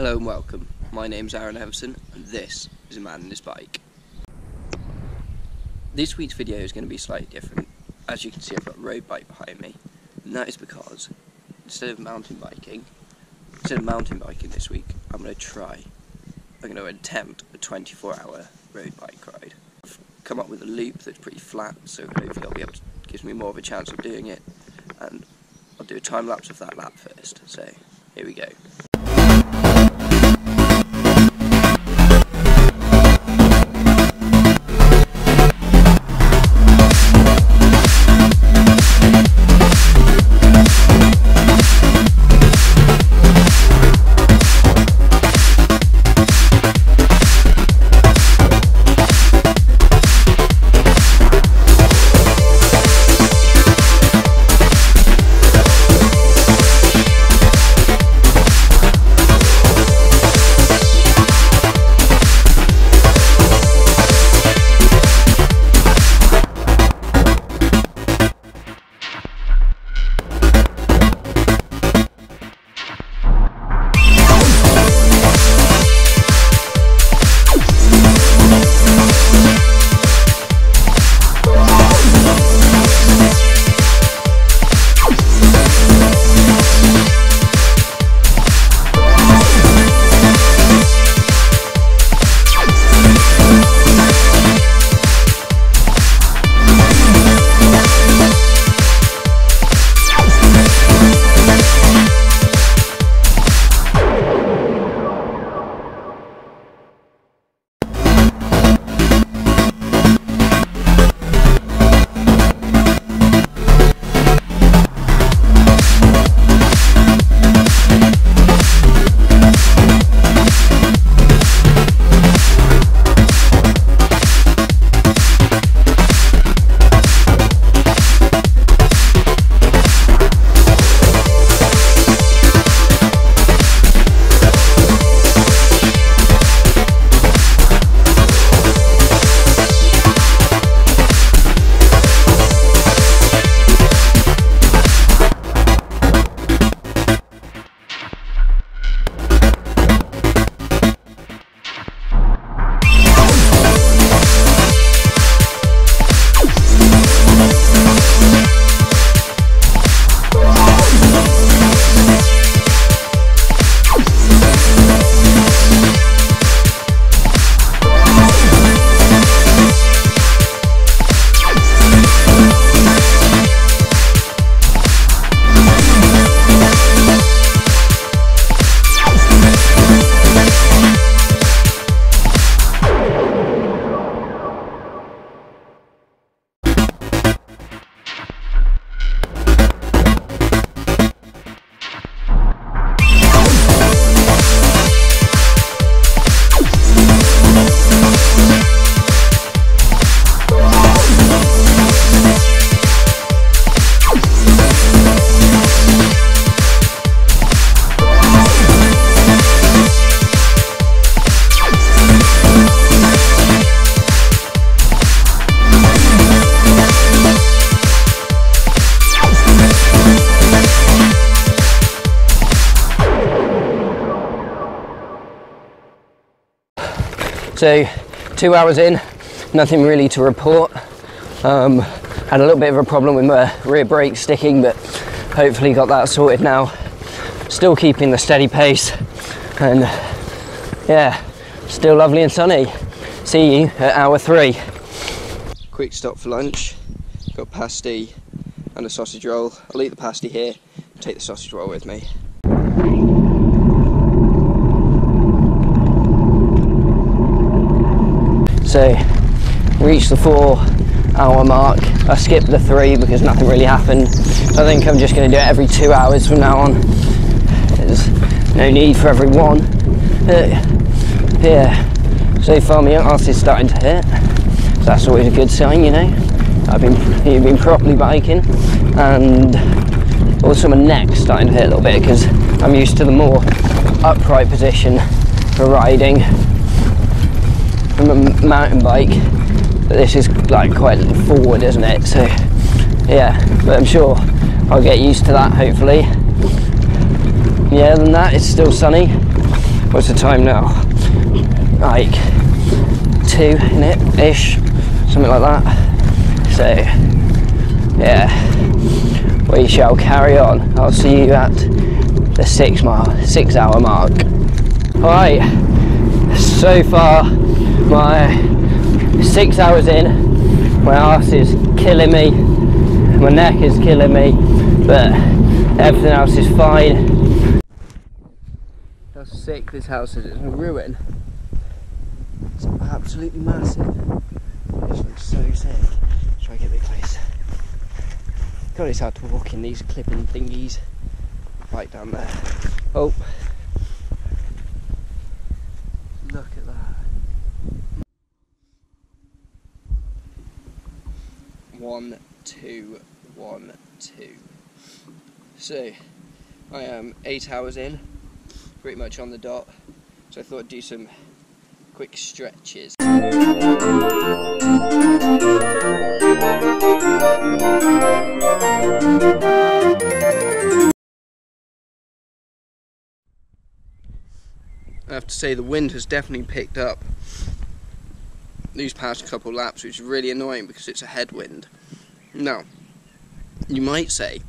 Hello and welcome. My name's Aaron Everson and this is A Man and His Bike. This week's video is going to be slightly different. As you can see, I've got a road bike behind me, and that is because instead of mountain biking this week, I'm going to attempt a 24-hour road bike ride. I've come up with a loop that's pretty flat, so hopefully I'll be able to give me more of a chance of doing it, and I'll do a time lapse of that lap first. So here we go. So 2 hours in, nothing really to report. Had a little bit of a problem with my rear brake sticking, but hopefully got that sorted now. Still keeping the steady pace, and yeah, still lovely and sunny. See you at hour 3. Quick stop for lunch. Got pasty and a sausage roll. I'll eat the pasty here, take the sausage roll with me. So, reached the 4-hour mark. I skipped the 3 because nothing really happened. I think I'm just going to do it every 2 hours from now on. There's no need for every one. Yeah, so far my arse is starting to hurt. So that's always a good sign, you know. You've been properly biking, and also my neck's starting to hurt a little bit because I'm used to the more upright position for riding from a mountain bike, but this is like quite forward, isn't it? So yeah, but I'm sure I'll get used to that hopefully. Yeah, other than that, it's still sunny. what's the time now? Like 2 in it ish, something like that. So yeah, we shall carry on. I'll see you at the 6 hour mark. Alright, so far my 6 hours in, my arse is killing me, my neck is killing me, but everything else is fine. How sick this house is, it's a ruin. It's absolutely massive. This looks so sick. Let's try to get a bit closer. God, it's hard to walk in these clipping thingies. Right down there. Oh. Look at that. 1, 2, 1, 2. So, I am 8 hours in, pretty much on the dot. So I thought I'd do some quick stretches. I have to say the wind has definitely picked up these past couple laps, which is really annoying because it's a headwind. Now, you might say,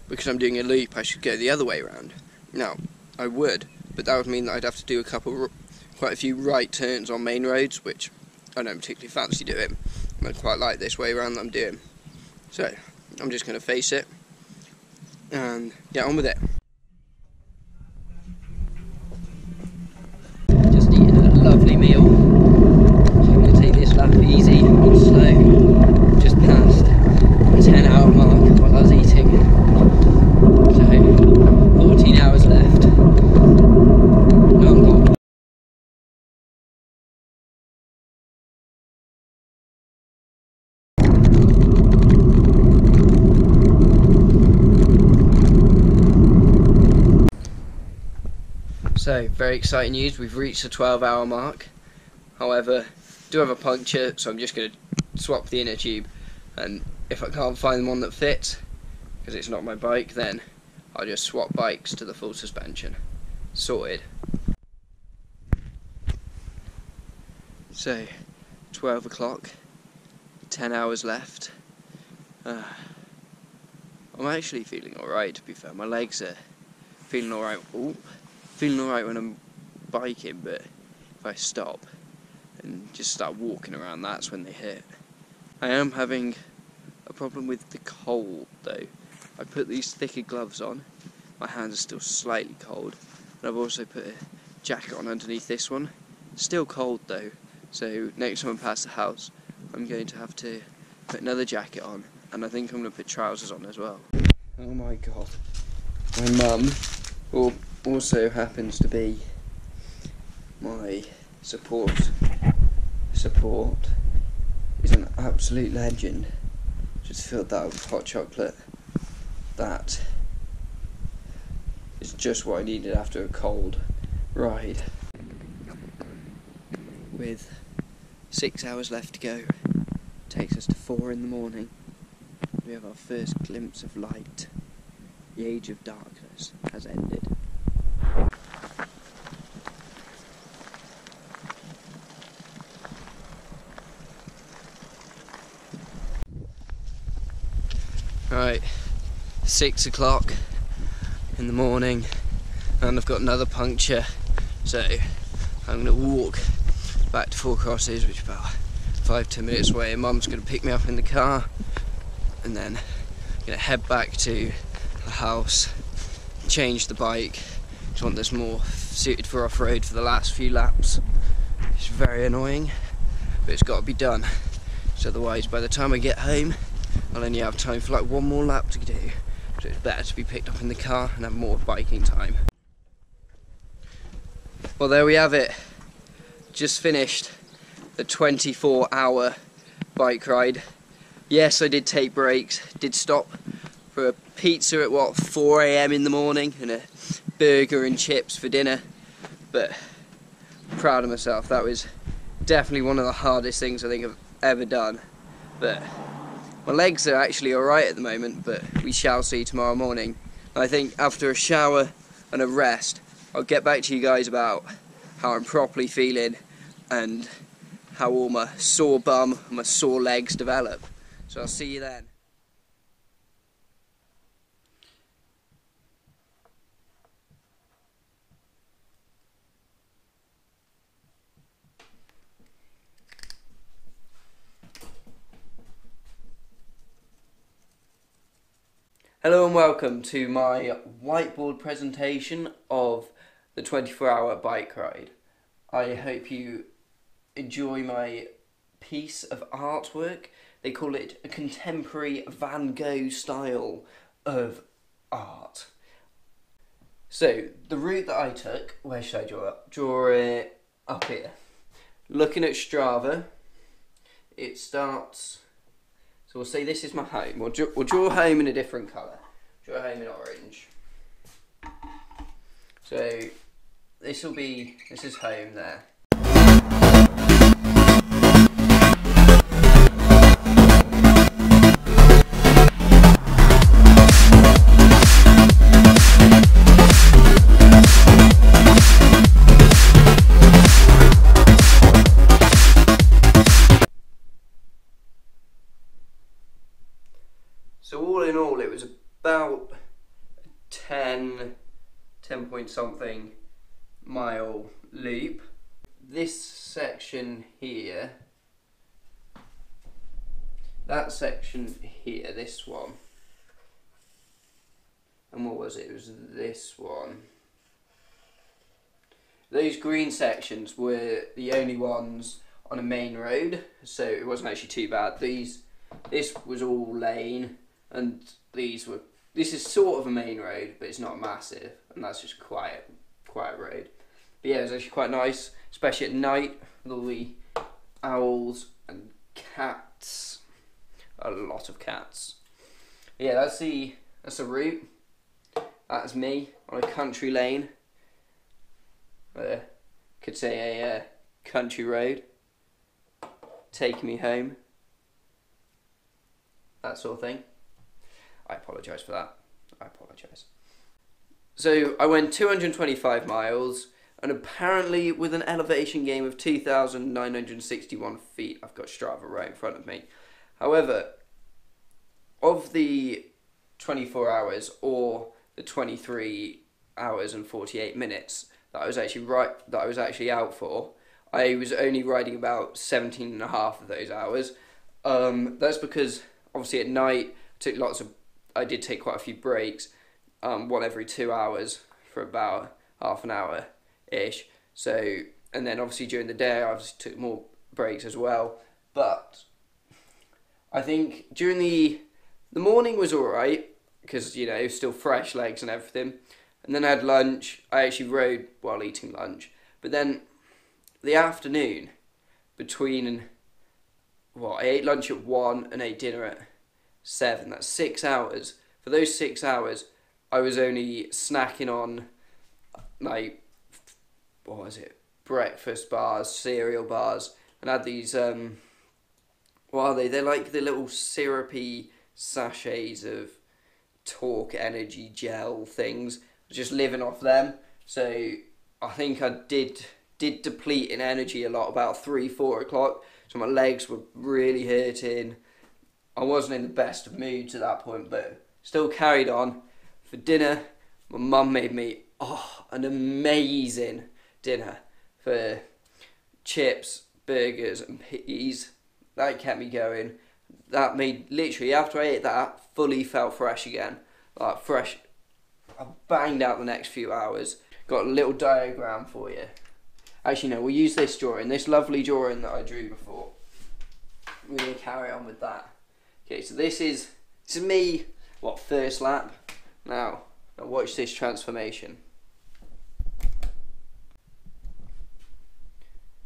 because I'm doing a loop, I should go the other way around. Now, I would, but that would mean that I'd have to do quite a few right turns on main roads, which I don't particularly fancy doing. I quite like this way around that I'm doing. So, I'm just going to face it and get on with it. Just eating a lovely meal. So I'm going to take this lap easy and slow, just past the 10-hour mark while I was eating. So, 14 hours left. So, very exciting news, we've reached the 12-hour mark. However, I do have a puncture, so I'm just going to swap the inner tube, and if I can't find the one that fits, because it's not my bike, then I'll just swap bikes to the full suspension. Sorted. So, 12 o'clock, 10 hours left. I'm actually feeling alright, to be fair. My legs are feeling alright. Feeling alright when I'm biking, but if I stop and just start walking around, that's when they hit. I am having a problem with the cold though. I put these thicker gloves on, my hands are still slightly cold, and I've also put a jacket on underneath this one. Still cold though, so next time I pass the house I'm going to have to put another jacket on, and I think I'm going to put trousers on as well. Oh my god. My mum also happens to be my support is an absolute legend. Just filled that with hot chocolate. That is just what I needed after a cold ride. With 6 hours left to go, takes us to 4 in the morning. We have our first glimpse of light. The age of darkness has ended. Right, 6 o'clock in the morning, and I've got another puncture, so I'm going to walk back to Four Crosses, which is about 5-10 minutes away, and Mum's going to pick me up in the car, and then I'm going to head back to the house, change the bike to one that's more suited for off-road for the last few laps. It's very annoying, but it's got to be done, so otherwise by the time I get home I'll only have time for like one more lap to do, so it's better to be picked up in the car and have more biking time. Well, there we have it. Just finished the 24-hour bike ride. Yes, I did take breaks, did stop for a pizza at 4 AM in the morning and a burger and chips for dinner, but I'm proud of myself. That was definitely one of the hardest things I think I've ever done, but my legs are actually alright at the moment, but we shall see tomorrow morning. I think after a shower and a rest, I'll get back to you guys about how I'm properly feeling and how all my sore bum and my sore legs develop. So I'll see you then. Hello and welcome to my whiteboard presentation of the 24-hour bike ride. I hope you enjoy my piece of artwork. They call it a contemporary Van Gogh style of art. So, the route that I took, where should I draw it? Draw it up here. Looking at Strava, it starts... So we'll say this is my home. We'll draw home in a different colour. Draw home in orange. So this is home there. So all in all, it was about 10 point something mile loop. This section here, that section here, this one, and what was it? It was this one. Those green sections were the only ones on a main road, so it wasn't actually too bad. This was all lane. And this is sort of a main road, but it's not massive, and that's just quiet road. But yeah, it was actually quite nice, especially at night with all the owls and cats. A lot of cats. But yeah, that's the route. That's me on a country lane. Could say a country road. Taking me home. That sort of thing. I apologise for that. I apologise. So I went 225 miles, and apparently with an elevation gain of 2,961 feet. I've got Strava right in front of me. However, of the 24 hours or the 23 hours and 48 minutes that I was actually out for, I was only riding about 17 and a half of those hours. That's because obviously at night I did take quite a few breaks, one every 2 hours for about half an hour-ish. So, and then obviously during the day I obviously took more breaks as well. But I think during the morning was alright, because, you know, still fresh legs and everything. And then I had lunch. I actually rode while eating lunch. But then the afternoon, I ate lunch at 1 and ate dinner at 7. That's 6 hours. For those 6 hours, I was only snacking on, like, what was it? Breakfast bars, cereal bars, and I had these, what are they? They're like the little syrupy sachets of Talk energy gel things. Just living off them. So I think I did deplete in energy a lot about 3-4 o'clock. So my legs were really hurting. I wasn't in the best of moods at that point, but still carried on. For dinner, my mum made me an amazing dinner for chips, burgers and peas. That kept me going. That made, literally after I ate that, fully felt fresh again. Like fresh. I banged out the next few hours. Got a little diagram for you. Actually no, we'll use this drawing, this lovely drawing that I drew before. We're going to carry on with that. Okay, so this is me, first lap. Now watch this transformation.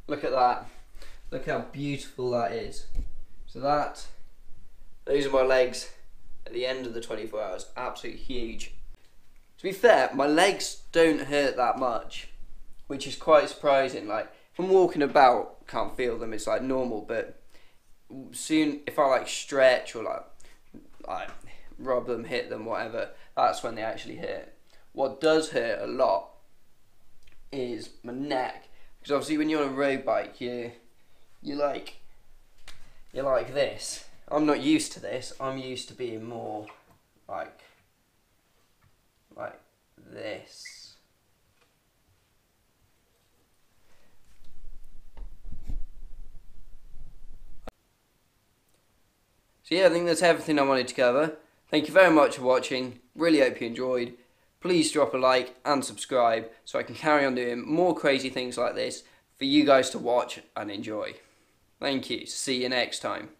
Look at that. Look how beautiful that is. So those are my legs at the end of the 24 hours. Absolutely huge. To be fair, my legs don't hurt that much, which is quite surprising. Like, if I'm walking about, can't feel them, it's like normal, but soon if I like stretch or like rub them, hit them, whatever, that's when they actually hurt. What does hurt a lot is my neck Because obviously when you're on a road bike, you're like this. I'm not used to this. I'm used to being more like this. So yeah, I think that's everything I wanted to cover. Thank you very much for watching. Really hope you enjoyed. Please drop a like and subscribe so I can carry on doing more crazy things like this for you guys to watch and enjoy. Thank you. See you next time.